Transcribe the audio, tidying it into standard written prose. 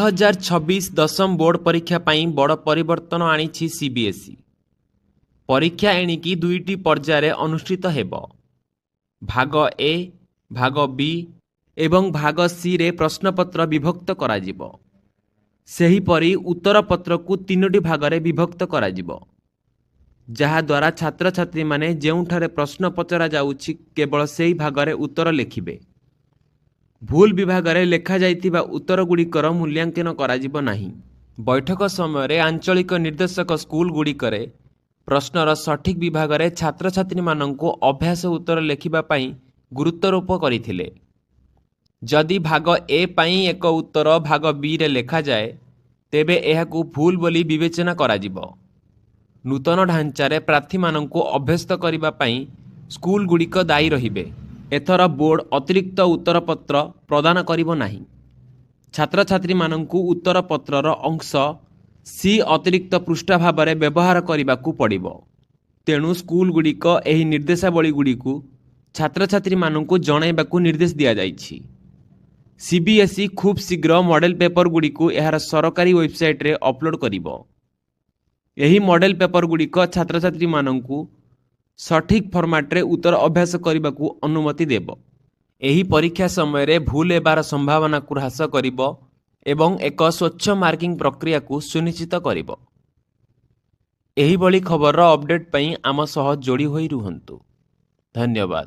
2026 दशम बोर्ड परीक्षा पाई बड़ परिवर्तन आनी सीबीएसई परीक्षा एणिकी दुईटी पर्यायर अनुष्ठित हेब। भाग ए, भाग बी एवं भाग सी रे प्रश्नपत्र विभक्त कराजिब। सेहीपरि उत्तर पत्र को तीनोटी भागरे विभक्त कराजिब, जहा द्वारा छात्र छात्री माने जेउठारे प्रश्न पचरा जाउछि केवल सेही भागरे उत्तर लिखिबे। भूल विभागरे लेखा जाइतिबा उत्तर गुड़िकर मूल्यांकन कराजिब नाही। बैठक समय आंचलिक निर्देशक स्कूल गुड़िकरे प्रश्नर सठिक विभागरे छात्र छात्री मानंको अभ्यास उत्तर लेखिबा पई गुरुत्वारोप करथिले। जदि भाग ए पई एक उत्तर भाग बी रे लेखा जाए तेबे एहाकू भूल बोली विवेचना कराजिब। नूतन ढांचारे प्रार्थी मानंको अभ्यस्त करिबा पई स्कूल गुड़िक दायी रहिबे। एथर बोर्ड अतिरिक्त उत्तर पत्र प्रदान करिबो नाही। छात्र छात्री मानंकु उत्तर पत्रर अंश सी अतिरिक्त पृष्ठ भाବରେ ବ୍ୟବହାର କରିବାକୁ ପଡ଼ିବ। ତେଣୁ ସ୍କୁଲ ଗୁଡ଼ିକ ଏହି ନିର୍ଦ୍ଦେଶାବଳୀ ଗୁଡ଼ିକୁ ଛାତ୍ରଛାତ୍ରୀ ମାନଙ୍କୁ ଜଣାଇବାକୁ ନିର୍ଦ୍ଦେଶ ଦିଆଯାଇଛି। सीबीएसई खूब शीघ्र मॉडल पेपर ଗୁଡ଼ିକୁ ଏହାର ସରକାରୀ ୱେବସାଇଟରେ ଅପଲୋଡ କରିବ। ଏହି ମଡେଲ ପେପର ଗୁଡ଼ିକ ଛାତ୍ରଛାତ୍ରୀ ମାନଙ୍କୁ ସଠିକ ଫର୍ମାଟରେ उत्तर अभ्यास କରିବାକୁ ଅନୁମତି ଦେବ। ଏହି ପରୀକ୍ଷା ସମୟରେ ଭୁଲ ହେବାର ସମ୍ଭାବନାକୁ ହ୍ରାସ କରିବ ଏବଂ ଏକ ସ୍ୱଚ୍ଛ ମାର୍କିଂ ପ୍ରକ୍ରିୟାକୁ ସୁନିଶ୍ଚିତ କରିବ। ଏହିଭଳି ଖବରର ଅପଡେଟ୍ ପାଇଁ ଆମ ସହ ଯୋଡ଼ି ହୋଇ ରୁହନ୍ତୁ। ଧନ୍ୟବାଦ।